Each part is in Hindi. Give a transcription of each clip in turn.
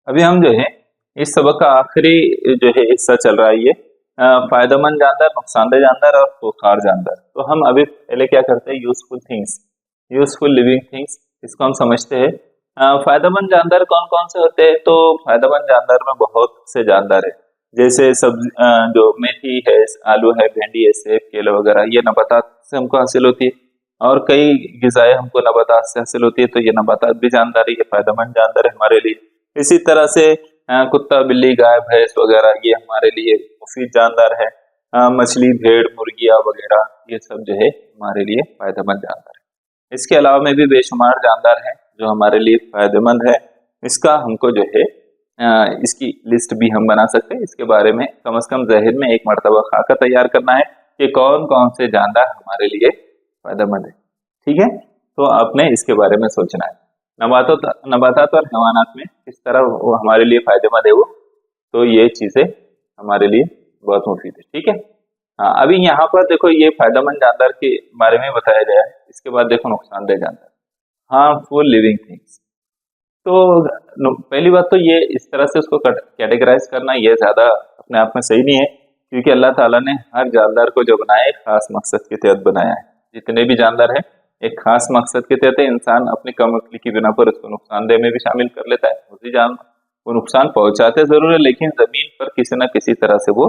अभी हम जो है इस सबक का आखिरी जो है हिस्सा चल रहा है ये फायदेमंद जानदार, नुकसानदेह जानदार और खुरखार जानदार। तो हम अभी पहले क्या करते हैं, useful things, useful living things, इसको हम समझते हैं। फायदेमंद जानदार कौन कौन से होते हैं? तो फायदेमंद जानदार में बहुत से जानदार है, जैसे सब्जी, जो मेथी है, आलू है, भिंडी है, सेब, केले वगैरह, ये नबातात से हमको हासिल होती है। और कई गिजाएं हमको नबातात से हासिल होती है, तो ये नबातात भी जानदार है, ये फायदेमंद जानदार है हमारे लिए। इसी तरह से कुत्ता, बिल्ली, गाय, भैंस वगैरह ये हमारे लिए मुफीद जानदार है। मछली, भेड़, मुर्गियां वगैरह ये सब जो है हमारे लिए फायदेमंद जानदार है। इसके अलावा में भी बेशुमार जानदार है जो हमारे लिए फायदेमंद है। इसका हमको जो है इसकी लिस्ट भी हम बना सकते हैं। इसके बारे में कम से कम जहन में एक मरतबा खाका तैयार करना है कि कौन कौन से जानदार हमारे लिए फायदेमंद है। ठीक है, तो आपने इसके बारे में सोचना है। नबातात और हैवानात में किस तरह वो हमारे लिए फायदेमंद है वो, तो ये चीजें हमारे लिए बहुत मुफीद है। ठीक है, हाँ, अभी यहाँ पर देखो ये फायदेमंद जानदार के बारे में बताया गया है। इसके बाद देखो नुकसानदेह जानदार, हार्मफुल लिविंग थिंग्स। तो पहली बात तो ये इस तरह से उसको कैटेगराइज करना ये ज्यादा अपने आप में सही नहीं है, क्योंकि अल्लाह ताला ने हर जानदार को जो बनाया है खास मकसद के तहत बनाया है। जितने भी जानदार है एक खास मकसद के तहत इंसान अपनी कम अक्ली की बिना पर उसको नुकसानदेह में भी शामिल कर लेता है। उसी जान वो नुकसान पहुंचाते जरूर है, लेकिन जमीन पर किसी न किसी तरह से वो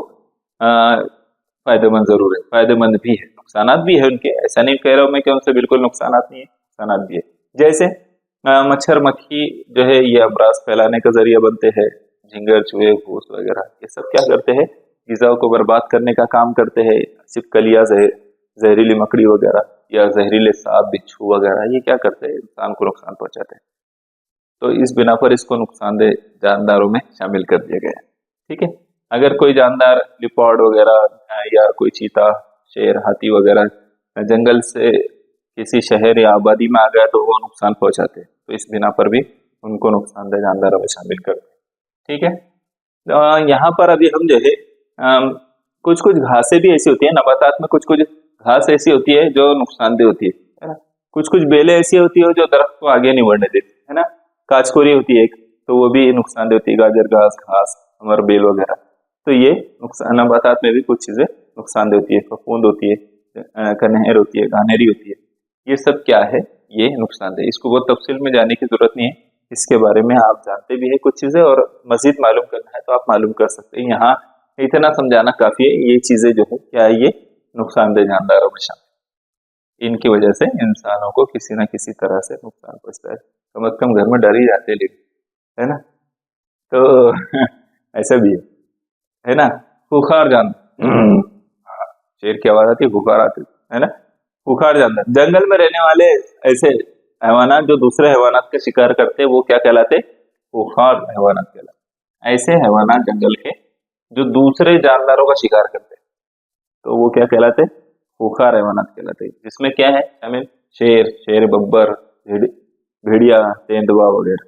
फायदेमंद जरूर है, फायदेमंद भी है, नुकसानात भी है उनके। ऐसा नहीं कह रहा हूं मैं कि उनसे बिल्कुल नुकसानात नहीं है, नुकसानात भी है। जैसे मच्छर, मक्खी जो है ये अमराज फैलाने का जरिया बनते हैं। झिंगर, चूहे, घूस वगैरह ये सब क्या करते हैं, ग़िज़ा को बर्बाद करने का काम करते हैं। छिपकलियां, जहरीली मकड़ी वगैरह या जहरीले सांप, बिच्छू वगैरह ये क्या करते हैं, इंसान को नुकसान पहुंचाते हैं। तो इस बिना पर इसको नुकसानदेह जानदारों में शामिल कर दिया गया है। ठीक है, अगर कोई जानदार लिपॉर्ड वगैरह या कोई चीता, शेर, हाथी वगैरह जंगल से किसी शहर या आबादी में आ गया तो वो नुकसान पहुंचाते हैं, तो इस बिना पर भी उनको नुकसानदेह जानदारों में शामिल करते हैं। ठीक है, तो यहाँ पर अभी हम जो है कुछ कुछ घासें भी ऐसी होती है नबातात में, कुछ कुछ घास ऐसी होती है जो नुकसानदेह होती है ना। कुछ कुछ बेलें ऐसी होती है जो दरख्त को आगे नहीं बढ़ने देती है ना। काचकोरी होती है एक, तो वो भी नुकसानदेह होती है, गाजर घास, घास, अमर बेल वगैरह। तो ये नुकसान नबातात में भी कुछ चीजें नुकसानदेह होती है। फफूंद होती है, कनहर होती है, घानेरी होती है, ये सब क्या है, ये नुकसानदेह। इसको बहुत तफसील में जाने की जरूरत नहीं है, इसके बारे में आप जानते भी है कुछ चीजें, और मजीद मालूम करना है तो आप मालूम कर सकते हैं। यहाँ इतना समझाना काफी है। ये चीजें जो है क्या है, ये नुकसानदेह जानदारों में शामिल, इनकी वजह से इंसानों को किसी न किसी तरह से नुकसान पहुंचता है। कम से कम घर में डर ही जाते हैं, है ना। तो ऐसा भी है ना। खुखार जानदार, शेर की आवाज आती है, खुखार आती है ना। खुखार जानदार, जंगल में रहने वाले ऐसे हैवानात जो दूसरे हैवानात का शिकार करते हैं वो क्या कहलाते? खुखार हैवानात कहलाते। ऐसे हैवानात जंगल के जो दूसरे जानदारों का शिकार करते हैं तो वो क्या कहलाते? खुखार हैवानात कहलाते हैं। जिसमें क्या है शामिल? शेर, बब्बर, भेड़िया, तेंदुआ वगैरह,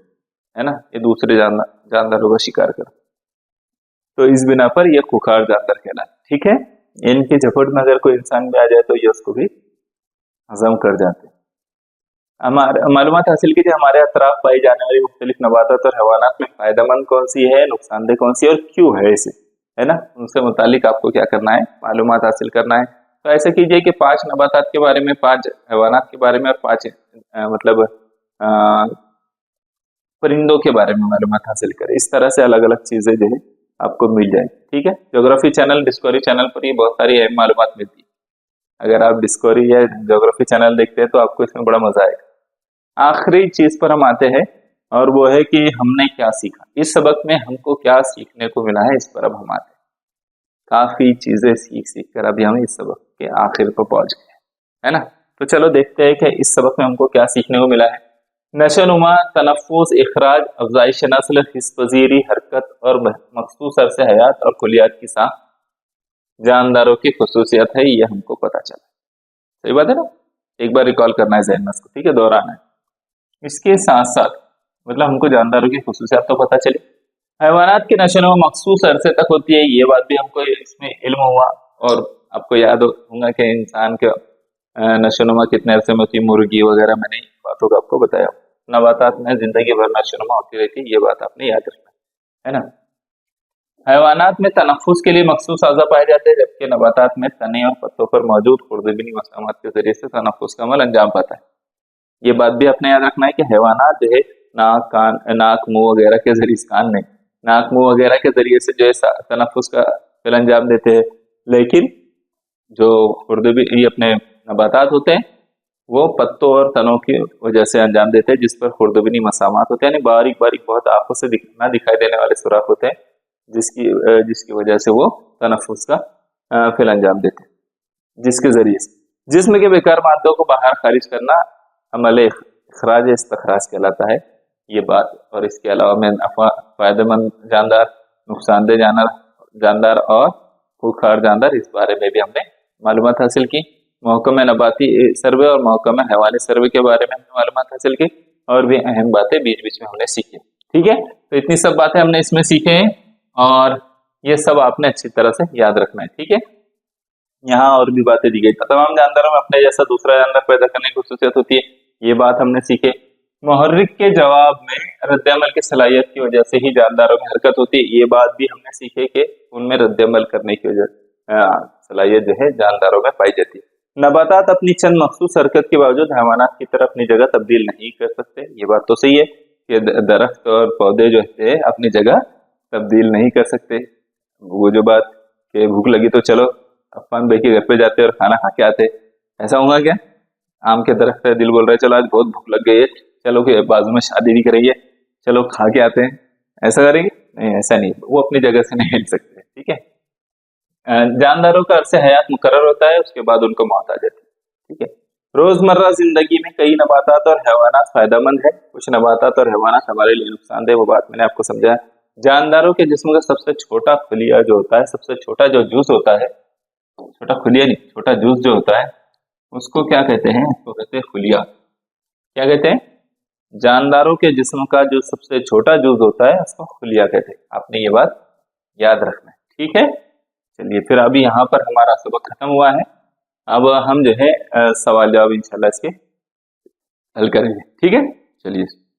है ना। ये दूसरे जानदारों का शिकार करते, तो इस बिना पर ये खुखार जानदार कहलाते। ठीक है, इनकी झपट में अगर कोई इंसान भी आ जाए तो ये उसको भी हजम कर जाते हैं। हमारे मालूमात हासिल कीजिए, हमारे अतराफ पाई जाने वाली मुख्तलिफ नबातात और हैवानात में फायदेमंद कौन सी है, नुकसानदेह कौन सी है और क्यों है इसे, है ना। उनसे मुतालिक आपको क्या करना है, मालूमात हासिल करना है। तो ऐसे कीजिए कि 5 नबातात के बारे में, 5 हैवानात के बारे में और 5 मतलब परिंदों के बारे में मालूमात हासिल करें। इस तरह से अलग अलग चीजें जो है आपको मिल जाए। ठीक है, ज्योग्राफी चैनल, डिस्कवरी चैनल पर ये बहुत सारी अहम मालूमात मिलती है। अगर आप डिस्कवरी या ज्योग्राफी चैनल देखते हैं तो आपको इसमें बड़ा मजा आएगा। आखिरी चीज पर हम आते हैं और वो है कि हमने क्या सीखा इस सबक में, हमको क्या सीखने को मिला है, इस पर अब हम आते हैं। काफी चीजें सीख कर अभी हम इस सबक के आखिर पर पहुंच गए, है ना। तो चलो देखते हैं कि इस सबक में हमको क्या सीखने को मिला है। नशोनुमा, तनफ्फुस, इखराज, अफजाइश नस्ल, हिस्स-पज़ीरी, हरकत और मखसूस अरसे हयात और कुलियात की साथ जानदारों की खुसूसियत है, ये हमको पता चला। सही बात है ना। एक बार रिकॉल करना है ज़हन में इसको, ठीक है, दोहराना है। इसके साथ साथ मतलब हमको जानदारों की खुसूसियत तो पता चली। हैवानात की नशोनुमा मखसूस अरसे तक होती है, ये बात भी हमको इसमें इल्म हुआ। और आपको याद होगा कि इंसान के नशोनुमा कितने अरसे में होती है, मुर्गी वगैरह, मैंने बातों का आपको बताया। नबातात में जिंदगी भर नशोनुमा होती रहती है, ये बात आपने याद रखना। है ना। हैवानात में तनफ्फुस के लिए मखसूस अज़ा पाए जाते हैं, जबकि नबातात में तने और पत्तों पर मौजूद खुर्दबीनी मसामात के जरिए से तनफ्फुस का अमल अंजाम पाता है। ये बात भी अपने याद रखना है कि हैवानात जो है नाक कान नाक मुंह वगैरह के जरिए, कान नहीं, नाक मुंह वगैरह के जरिए से जो है तनफ्फुस का अमल अंजाम देते हैं, लेकिन जो खुर्दबी ये अपने नबातात होते हैं वो पत्तों और तनों की वजह से अंजाम देते हैं, जिस पर खुर्दबीनी मसामात होते हैं, यानी बारीक बारीक बहुत आंखों से ना दिखाई देने वाले सुराख होते हैं, जिसकी वजह से वो तनफ्फुस का फिर अंजाम देते हैं, जिसके जरिए से जिस्म के बेकार मादों को बाहर खारिज करना अमल इखराज इस्तखराज कहलाता है। ये बात, और इसके अलावा में फायदेमंद जानदार, नुकसानदेह जानदार और खूंखार जानदार, इस बारे में भी हमने मालूमात हासिल की। महकमा नबाती सर्वे और महकमा हैवानी सर्वे के बारे में हमने मालूमात हासिल की, और भी अहम बातें बीच बीच में हमने सीखी। ठीक है, तो इतनी सब बातें हमने इसमें सीखे हैं, और ये सब आपने अच्छी तरह से याद रखना है। ठीक है, यहाँ और भी बातें दी गई। तमाम जानदारों में अपने जैसा दूसरा जानदार पैदा करने की खुसूसियत होती है, ये बात हमने सीखे। मुहर्रिक के जवाब में रद्दअमल की सलाहियत की वजह से ही जानदारों में हरकत होती है, ये बात भी हमने सीखे कि उनमें रद्दअमल करने की वजह सलाहियत जो है जानदारों में पाई जाती है। नबातात अपनी चंद मखसूस हरकत के बावजूद हैवानात की तरह अपनी जगह तब्दील नहीं कर सकते। ये बात तो सही है कि दरख्त और पौधे जो है अपनी जगह तब्दील नहीं कर सकते। वो जो बात कि भूख लगी तो चलो अपन भाई के घर पे जाते और खाना खा के आते, ऐसा होगा क्या? आम के दरख्त है, दिल बोल रहा है चलो आज बहुत भूख लग गई है, चलो कि बाजू में शादी भी करिए, चलो खा के आते हैं, ऐसा करेंगे? नहीं, ऐसा नहीं, वो अपनी जगह से नहीं हिल सकते। ठीक है, जानदारों का अरसे हयात मुकर्रर होता है, उसके बाद उनको मौत आ जाती है। ठीक है, रोजमर्रा जिंदगी में कई नबातात और हैवानात फायदेमंद है, कुछ नबातात और हैवानात हमारे लिए नुकसानदेह, वो बात मैंने आपको समझाया। जानदारों के जिस्म का सबसे छोटा खुलिया जो होता है, सबसे छोटा जो जूस होता है, छोटा खुलिया नहीं, छोटा जूस जो होता है उसको क्या कहते हैं? उसको कहते हैं खुलिया। क्या कहते हैं? जानदारों के जिस्म का जो सबसे छोटा जूस होता है उसको खुलिया कहते हैं। आपने ये बात याद रखना है। ठीक है, चलिए फिर अभी यहाँ पर हमारा सबक खत्म हुआ है। अब हम जो है सवाल जवाब इंशाल्लाह इसके हल करेंगे। ठीक है, चलिए।